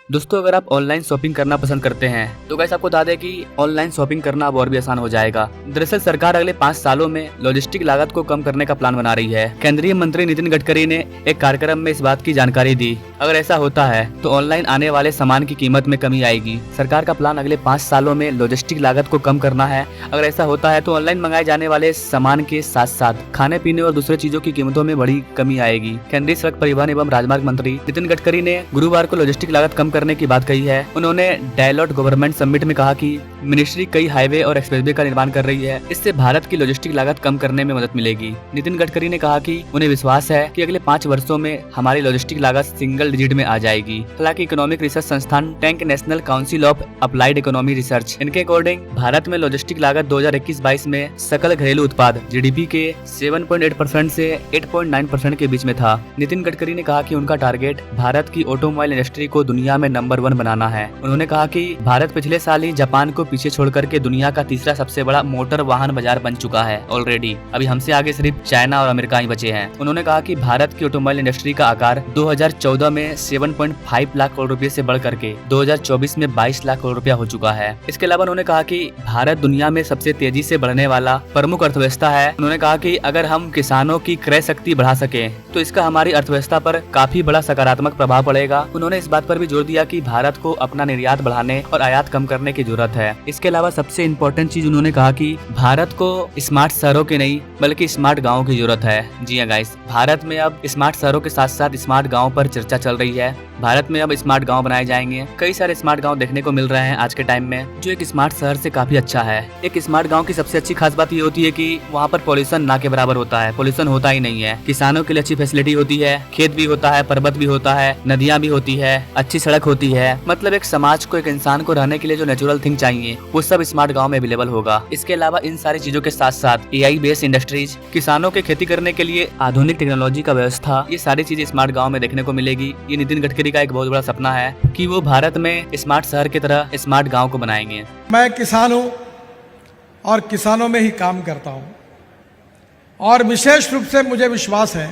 दोस्तों अगर आप ऑनलाइन शॉपिंग करना पसंद करते हैं तो गाइस आपको बता दें कि ऑनलाइन शॉपिंग करना अब और भी आसान हो जाएगा। दरअसल सरकार अगले 5 सालों में लॉजिस्टिक लागत को कम करने का प्लान बना रही है। केंद्रीय मंत्री नितिन गडकरी ने एक कार्यक्रम में इस बात की जानकारी दी। अगर ऐसा होता है तो ऑनलाइन आने वाले सामान की कीमत में कमी आएगी। सरकार का प्लान अगले 5 सालों में लॉजिस्टिक लागत को कम करना है। अगर ऐसा होता है तो ऑनलाइन मंगाए जाने वाले सामान के साथ साथ खाने पीने और दूसरे चीजों की कीमतों में बड़ी कमी आएगी। केंद्रीय सड़क परिवहन एवं राजमार्ग मंत्री नितिन गडकरी ने गुरुवार को लॉजिस्टिक लागत कम करने की बात कही है। उन्होंने डायलॉट गवर्नमेंट समिट में कहा कि मिनिस्ट्री कई हाईवे और एक्सप्रेसवे का निर्माण कर रही है। इससे भारत की लॉजिस्टिक लागत कम करने में मदद मिलेगी। नितिन गडकरी ने कहा कि उन्हें विश्वास है कि अगले 5 वर्षों में हमारी लॉजिस्टिक लागत सिंगल डिजिट में आ जाएगी। हालांकि इकोनॉमिक रिसर्च संस्थान tank national council of applied economy research इनके अकॉर्डिंग भारत में लॉजिस्टिक लागत 2021-22 में सकल घरेलू उत्पाद GDP के 7.8% से 8.9% के बीच में था। नितिन गडकरी ने कहा कि उनका टारगेट भारत की ऑटोमोबाइल इंडस्ट्री को दुनिया में नंबर 1 बनाना है। उन्होंने कहा कि भारत पिछले साल ही जापान को पीछे छोड़कर के दुनिया का तीसरा सबसे बड़ा मोटर वाहन बाजार बन चुका है ऑलरेडी। अभी हमसे आगे सिर्फ चाइना और अमेरिका ही बचे हैं। उन्होंने कहा कि भारत की ऑटोमोबाइल इंडस्ट्री का आकार 2014 में 7.5 लाख करोड़ रुपए से बढ़ करके 2024 में 22 लाख करोड़ रुपया हो चुका है। इसके अलावा उन्होंने कहा कि भारत दुनिया में सबसे तेजी से बढ़ने वाला प्रमुख अर्थव्यवस्था है। उन्होंने कहा कि अगर हम किसानों की क्रय शक्ति बढ़ा सके तो इसका हमारी अर्थव्यवस्था पर काफी बड़ा सकारात्मक प्रभाव पड़ेगा। उन्होंने इस बात पर भी जोर दिया कि भारत को अपना निर्यात बढ़ाने और आयात कम करने की जरूरत है। इसके अलावा सबसे इम्पोर्टेंट चीज उन्होंने कहा कि भारत को स्मार्ट शहरों की नहीं बल्कि स्मार्ट गाँव की जरूरत है। जी हाँ गाइस, भारत में अब स्मार्ट शहरों के साथ साथ स्मार्ट गाँव पर चर्चा चल रही है। भारत में अब स्मार्ट गांव बनाए जाएंगे। कई सारे स्मार्ट गांव देखने को मिल रहे हैं आज के टाइम में, जो एक स्मार्ट शहर से काफी अच्छा है। एक स्मार्ट गांव की सबसे अच्छी खास बात ये होती है कि वहाँ पर पॉल्यूशन ना के बराबर होता है। पॉल्यूशन होता ही नहीं है। किसानों के लिए अच्छी फैसिलिटी होती है, खेत भी होता है, पर्वत भी होता है, नदियाँ भी होती है, अच्छी सड़क होती है। मतलब एक समाज को, एक इंसान को रहने के लिए जो नेचुरल थिंग चाहिए वो सब स्मार्ट गाँव में अवेलेबल होगा। इसके अलावा इन सारी चीजों के साथ साथ AI बेस्ड इंडस्ट्रीज, किसानों के खेती करने के लिए आधुनिक टेक्नोलॉजी का व्यवस्था, ये सारी चीजें स्मार्ट गाँव में देखने को मिलेगी। ये नितिन गडकरी का एक बहुत बड़ा सपना है कि वो भारत में स्मार्ट शहर की तरह स्मार्ट गांव को बनाएंगे। मैं किसान हूं और किसानों में ही काम करता हूं और विशेष रूप से मुझे विश्वास है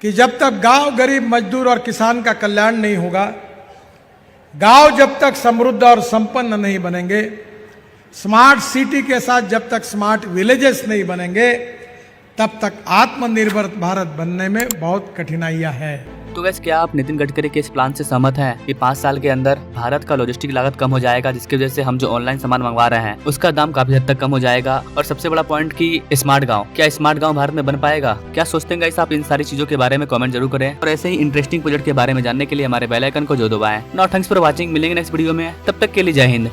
कि जब तक गांव, गरीब, मजदूर और किसान का कल्याण नहीं होगा, गांव जब तक समृद्ध और संपन्न नहीं बनेंगे, स्मार्ट सिटी के साथ जब तक स्मार्ट विलेजेस नहीं बनेंगे, तब तक आत्मनिर्भर भारत बनने में बहुत कठिनाइयां हैं। तो वैसे क्या आप नितिन गडकरी के इस प्लान से सहमत हैं कि 5 साल के अंदर भारत का लॉजिस्टिक लागत कम हो जाएगा, जिसकी वजह से हम जो ऑनलाइन सामान मंगवा रहे हैं उसका दाम काफी हद तक कम हो जाएगा? और सबसे बड़ा पॉइंट कि स्मार्ट गांव, क्या स्मार्ट गांव भारत में बन पाएगा? क्या सोचते हैं गाइस आप? इन सारी चीजों के बारे में कमेंट जरूर करें और ऐसे ही इंटरेस्टिंग प्रोजेक्ट के बारे में जानने के लिए हमारे बेल आइकन को जो दबाएं। Now thanks for watching. मिलेंगे नेक्स्ट वीडियो में, तब तक के लिए जय हिंद।